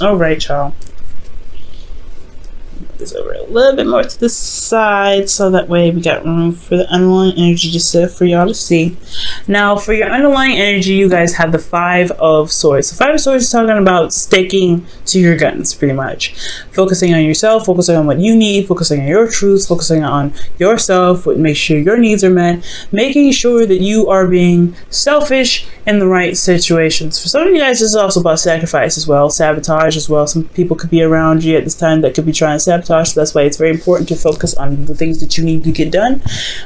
All right, y'all. This over a little bit more to the side so that way we got room for the underlying energy just for y'all to see. Now for your underlying energy, you guys have the Five of Swords. The Five of Swords is talking about sticking to your guns, pretty much focusing on yourself, focusing on what you need, focusing on your truth, focusing on yourself, make sure your needs are met, making sure that you are being selfish in the right situations. For some of you guys, this is also about sacrifice as well, sabotage as well. Some people could be around you at this time that could be trying to sabotage. So that's why it's very important to focus on the things that you need to get done.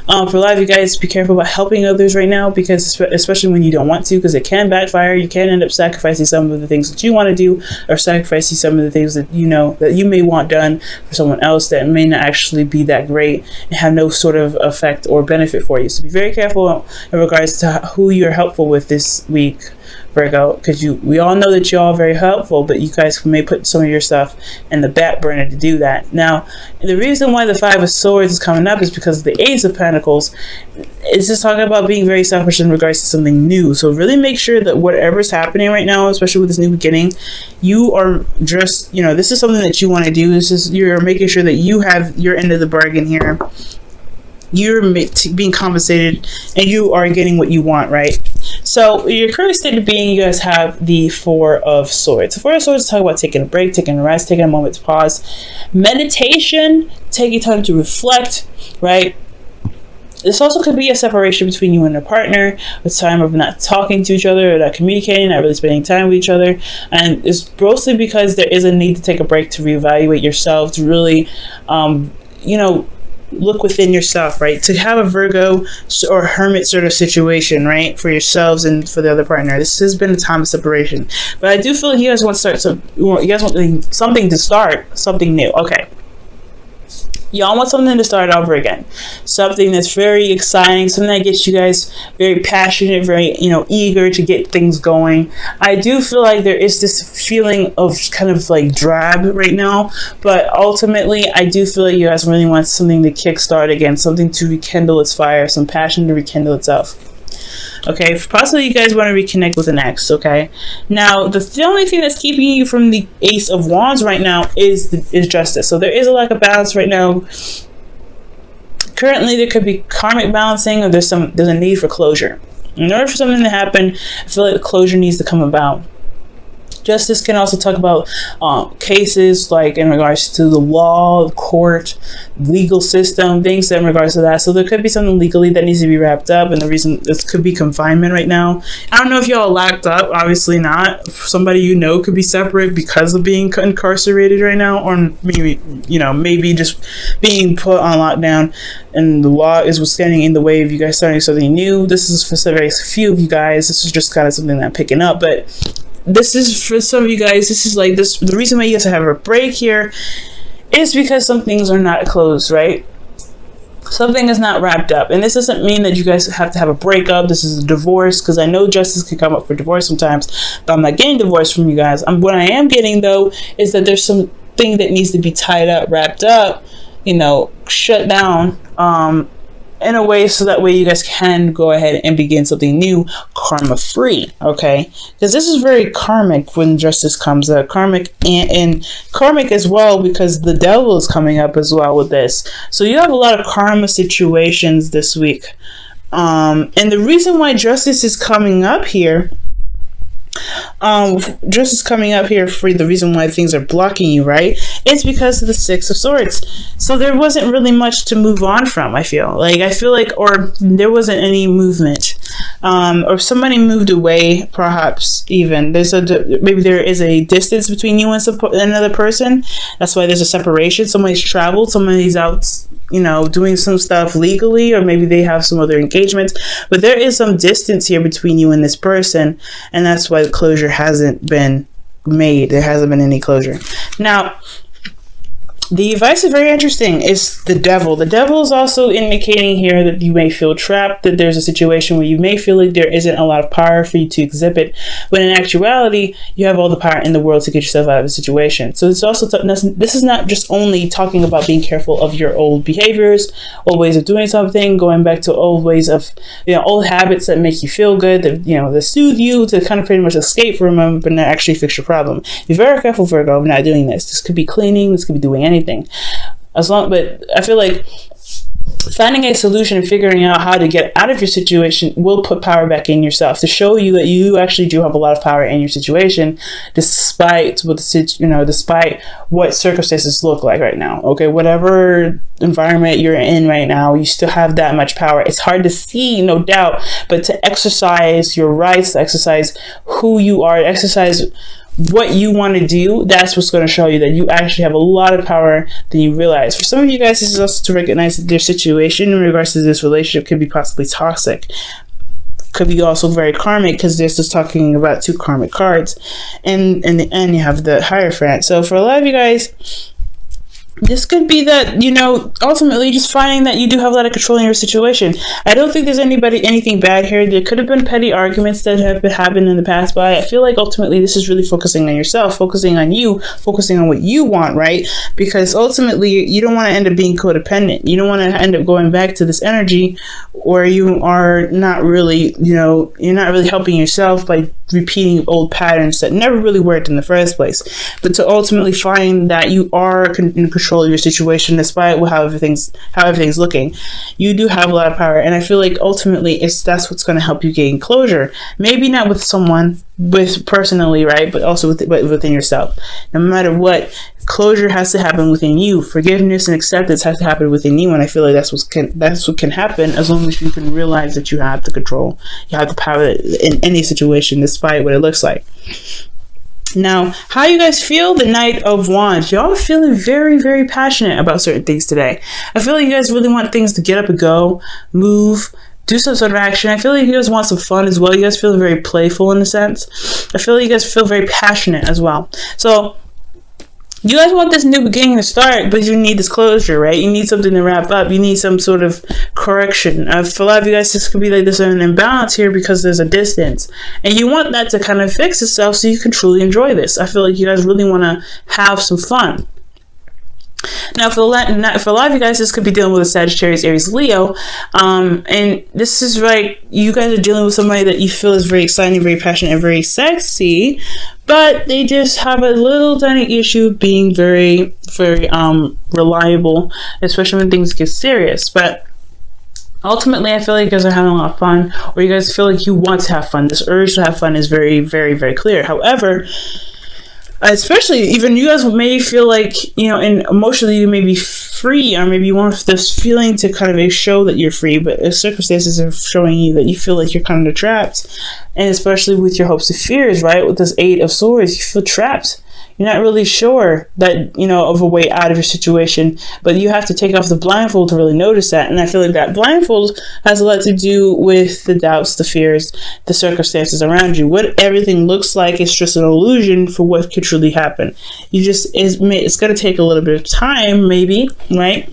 For a lot of you guys, be careful about helping others right now, because especially when you don't want to, because it can backfire. You can end up sacrificing some of the things that you want to do, or sacrificing some of the things that you know that you may want done for someone else that may not actually be that great and have no sort of effect or benefit for you. So be very careful in regards to who you're helpful with this week, Virgo, because we all know that you're all very helpful, but you guys may put some of your stuff in the back burner to do that. Now, the reason why the Five of Swords is coming up is because of the Ace of Pentacles. It's just talking about being very selfish in regards to something new. So really make sure that whatever's happening right now, especially with this new beginning, you are just, this is something that you want to do. You're making sure that you have your end of the bargain here. You're being compensated and you are getting what you want, right? So your current state of being, you guys have the Four of Swords. The Four of Swords talk about taking a break, taking a rest, taking a moment to pause. Meditation, taking time to reflect, right? This also could be a separation between you and a partner, a time of not talking to each other, or not communicating, not really spending time with each other. And it's mostly because there is a need to take a break, to reevaluate yourself, to really, look within yourself, right? To have a Virgo or Hermit sort of situation, right, for yourselves and for the other partner. This has been a time of separation, but I do feel like you guys want to start. You guys want something to start, something new. Okay. Y'all want something to start over again. Something that's very exciting, something that gets you guys very passionate, very, eager to get things going. I do feel like there is this feeling of kind of like drab right now, but ultimately I do feel like you guys really want something to kickstart again, something to rekindle its fire, some passion to rekindle itself. Okay, possibly you guys want to reconnect with an ex. Okay, now the only thing that's keeping you from the Ace of Wands right now is justice. So there is a lack of balance right now. Currently, there could be karmic balancing, or there's a need for closure. In order for something to happen, I feel like the closure needs to come about. Justice can also talk about cases like in regards to the law, the court, legal system, things in regards to that. So there could be something legally that needs to be wrapped up, and the reason this could be confinement right now. I don't know if y'all locked up, obviously not. Somebody could be separate because of being incarcerated right now, or maybe just being put on lockdown, and the law is what's standing in the way of you guys starting something new. This is for very few of you guys. This is just kind of something that I'm picking up, but this is for some of you guys. This is like this. The reason why you guys have a break here is because some things are not closed, right? Something is not wrapped up, and this doesn't mean that you guys have to have a breakup. This is a divorce, because I know justice can come up for divorce sometimes, but I'm not getting divorced from you guys. What I am getting though is that there's something that needs to be tied up, wrapped up, shut down, in a way so that way you guys can go ahead and begin something new, karma free. Okay, because this is very karmic when justice comes up, karmic and karmic as well, because the devil is coming up as well with this. So you have a lot of karma situations this week, and the reason why justice is coming up here, justice coming up here for the reason why things are blocking you, right? It's because of the Six of Swords. So there wasn't really much to move on from. I feel like, or there wasn't any movement, or somebody moved away. Perhaps even maybe there is a distance between you and another person. That's why there's a separation. Somebody's traveled. Somebody's out, doing some stuff legally, or maybe they have some other engagements. But there is some distance here between you and this person, and that's why the closure hasn't been made. There hasn't been any closure. Now, The advice is very interesting. It's the devil. The devil is also indicating here that you may feel trapped, that there's a situation where you may feel like there isn't a lot of power for you to exhibit, when in actuality, you have all the power in the world to get yourself out of the situation. So it's also, this is not just only talking about being careful of your old behaviors, old ways of doing something, going back to old ways of, old habits that make you feel good, that, that soothe you, to kind of pretty much escape from them, but not actually fix your problem. Be very careful, Virgo, of not doing this. This could be cleaning, this could be doing anything. But I feel like finding a solution and figuring out how to get out of your situation will put power back in yourself, to show you that you actually do have a lot of power in your situation, despite what despite what circumstances look like right now. Okay, whatever environment you're in right now, you still have that much power. It's hard to see, no doubt, but to exercise your rights, to exercise who you are, to exercise what you want to do, that's what's going to show you that you actually have a lot of power than you realize. For some of you guys, this is also to recognize that their situation in regards to this relationship could be possibly toxic, could be also very karmic, because this is talking about 2 karmic cards, and in the end you have the Hierophant. So for a lot of you guys, this could be that, ultimately just finding that you do have a lot of control in your situation. I don't think there's anything bad here. There could have been petty arguments that have happened in the past, but I feel like ultimately this is really focusing on yourself, focusing on you, focusing on what you want, right? Because ultimately you don't want to end up being codependent. You don't want to end up going back to this energy where you are not really, you're not really helping yourself by repeating old patterns that never really worked in the first place. But to ultimately find that you are in control of your situation, despite how everything's looking, you do have a lot of power. And I feel like ultimately that's what's going to help you gain closure. Maybe not with someone, personally, right? But also within yourself. No matter what, closure has to happen within you. Forgiveness and acceptance has to happen within you. And I feel like that's what can happen, as long as you can realize that you have the control, you have the power in any situation, despite what it looks like. Now, how you guys feel? The Knight of Wands. Y'all are feeling very, very passionate about certain things today. I feel like you guys really want things to get up and go, move, do some sort of action. I feel like you guys want some fun as well. You guys feel very playful in a sense. I feel like you guys feel very passionate as well. So you guys want this new beginning to start, but you need this closure, right? You need something to wrap up. You need some sort of correction. For a lot of you guys, this could be like there's an imbalance here because there's a distance. And you want that to kind of fix itself so you can truly enjoy this. I feel like you guys really want to have some fun. Now, for a lot of you guys, this could be dealing with a Sagittarius, Aries, Leo. And this is like you guys are dealing with somebody that you feel is very exciting, very passionate, and very sexy, but they just have a little tiny issue of being very, very reliable, especially when things get serious. But ultimately, I feel like you guys are having a lot of fun, or you guys feel like you want to have fun. This urge to have fun is very, very, very clear. However, especially even you guys may feel like, and emotionally you may be free, or maybe you want this feeling to kind of show that you're free, but if circumstances are showing you that you feel like you're kind of trapped, and especially with your hopes and fears, right? With this 8 of Swords, you feel trapped. You're not really sure that, of a way out of your situation, but you have to take off the blindfold to really notice that. And I feel like that blindfold has a lot to do with the doubts, the fears, the circumstances around you. What everything looks like is just an illusion for what could truly happen. It's going to take a little bit of time, maybe, right?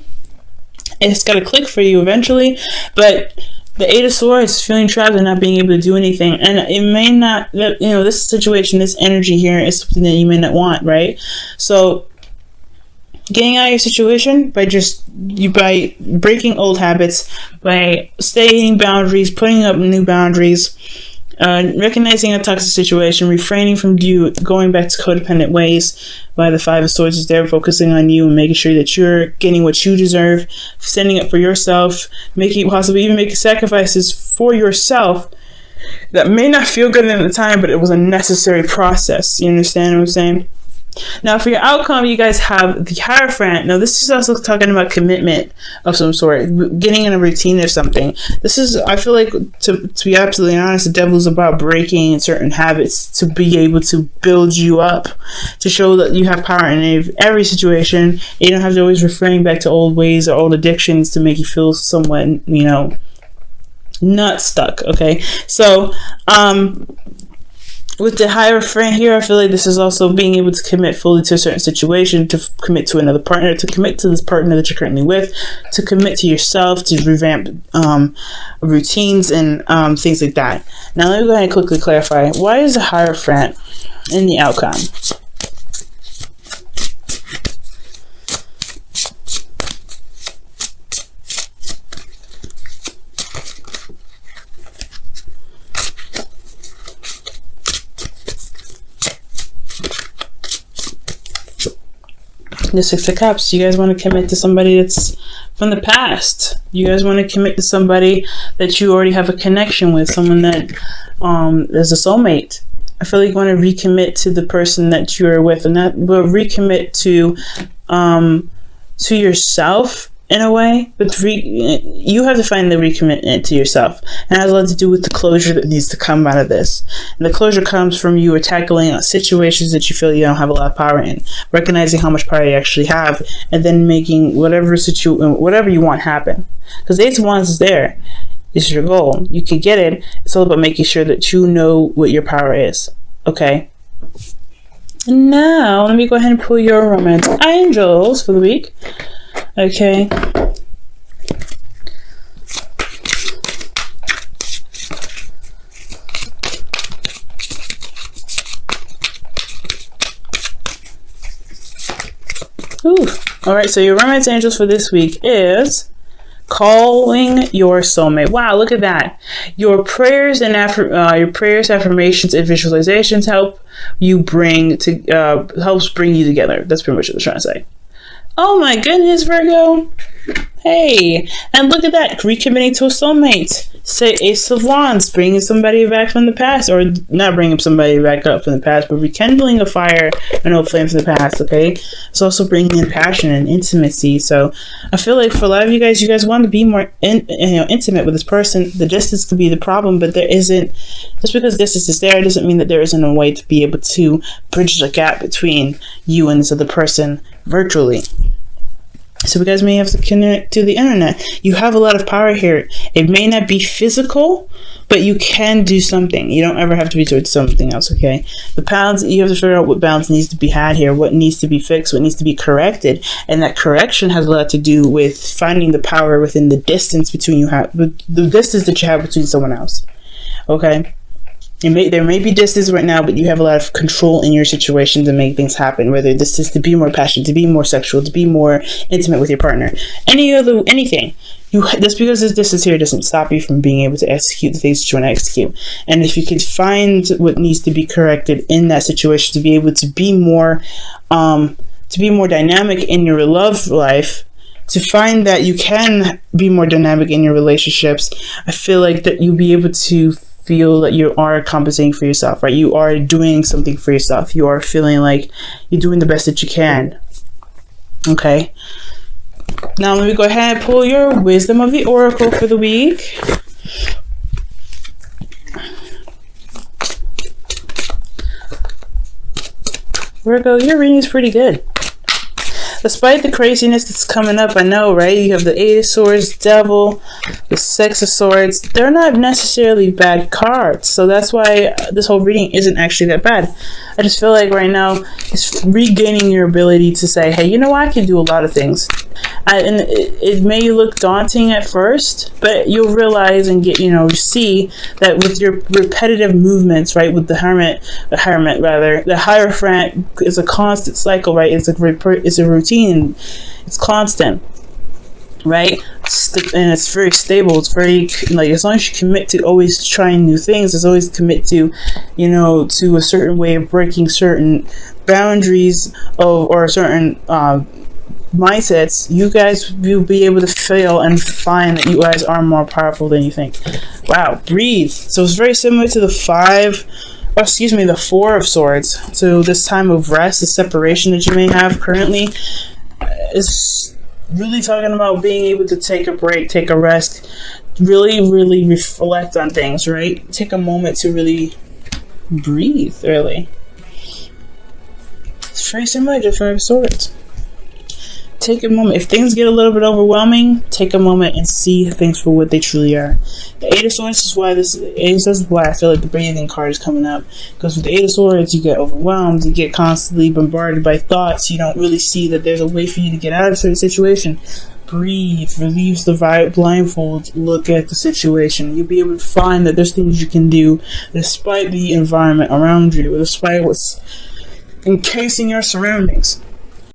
It's got to click for you eventually, but the 8 of Swords, feeling trapped and not being able to do anything. And it may not, this situation, this energy here is something that you may not want, right? So getting out of your situation by breaking old habits, by stating boundaries, putting up new boundaries, recognizing a toxic situation, refraining from going back to codependent ways. By the 5 of Swords is there, focusing on you and making sure that you're getting what you deserve, standing up for yourself, possibly even making sacrifices for yourself that may not feel good at the time, but it was a necessary process. You understand what I'm saying? Now, for your outcome, you guys have the Hierophant. Now, this is also talking about commitment of some sort, getting in a routine of something. I feel like, to be absolutely honest, the devil is about breaking certain habits to be able to build you up, to show that you have power in every situation. You don't have to always refrain back to old ways or old addictions to make you feel somewhat, not stuck, okay? So, with the Hierophant here, I feel like this is also being able to commit fully to a certain situation, to commit to another partner, to commit to this partner that you're currently with, to commit to yourself, to revamp routines and things like that. Now let me go ahead and quickly clarify. Why is the Hierophant in the outcome? The Six of Cups. You guys want to commit to somebody that's from the past. You guys want to commit to somebody that you already have a connection with, someone that is a soulmate. I feel like you want to recommit to the person that you're with, and that will recommit to yourself in a way. But you have to find the recommitment to yourself, and it has a lot to do with the closure that needs to come out of this. And the closure comes from you tackling situations that you feel you don't have a lot of power in, recognizing how much power you actually have, and then making whatever you want happen. Because Ace of Wands is there. It's your goal. You can get it. It's all about making sure that you know what your power is. Okay. And now let me go ahead and pull your romantic angels for the week. Okay. Ooh. All right, so your romance angels for this week is calling your soulmate. Wow, look at that. Your prayers and affirmations and visualizations helps bring you together. That's pretty much what I'm trying to say. Oh my goodness, Virgo. Hey, and look at that, recommitting to a soulmate. Say Ace of Wands, bringing somebody back from the past, or not bringing somebody back up from the past, but rekindling a fire, an old flame from the past, okay? It's also bringing in passion and intimacy. So I feel like for a lot of you guys want to be more intimate with this person. The distance could be the problem, but there isn't, just because distance is there, doesn't mean that there isn't a way to be able to bridge the gap between you and this other person virtually. So you guys may have to connect to the internet. You have a lot of power here. It may not be physical, but you can do something. You don't ever have to be towards something else, okay? The balance, you have to figure out what balance needs to be had here, what needs to be fixed, what needs to be corrected. And that correction has a lot to do with finding the power within the distance between the distance that you have between someone else, okay? There may be distance right now, but you have a lot of control in your situation to make things happen, whether this is to be more passionate, to be more sexual, to be more intimate with your partner, anything. Just because there's distance here doesn't stop you from being able to execute the things that you want to execute. And if you can find what needs to be corrected in that situation to be able to be more dynamic in your love life, to find that you can be more dynamic in your relationships, I feel like that you'll be able to feel that you are compensating for yourself, right? You are doing something for yourself. You are feeling like you're doing the best that you can. Okay. Now let me go ahead and pull your wisdom of the oracle for the week. Virgo, your reading is pretty good. Despite the craziness that's coming up, I know, right? You have the Eight of Swords, Devil, the Six of Swords. They're not necessarily bad cards. So that's why this whole reading isn't actually that bad. I just feel like right now it's regaining your ability to say, hey, you know what? I can do a lot of things. And it may look daunting at first, but you'll realize and see that with your repetitive movements, right? With the Hierophant is a constant cycle, right? It's a routine. It's constant, right? And it's very stable. It's very, like, as long as you commit to always trying new things, as always commit to, to a certain way of breaking certain boundaries or certain mindsets, you guys will be able to feel and find that you guys are more powerful than you think. Wow, breathe. So it's very similar to the Four of Swords. So this time of rest, the separation that you may have currently, is really talking about being able to take a break, take a rest, really, really reflect on things, right? Take a moment to really breathe, really. It's very similar to Five of Swords. take a moment. If things get a little bit overwhelming, take a moment and see things for what they truly are. The Eight of Swords is why I feel like the breathing card is coming up. Because with the Eight of Swords, you get overwhelmed, you get constantly bombarded by thoughts, you don't really see that there's a way for you to get out of a certain situation. Breathe, release the blindfold, look at the situation. You'll be able to find that there's things you can do despite the environment around you, despite what's encasing your surroundings.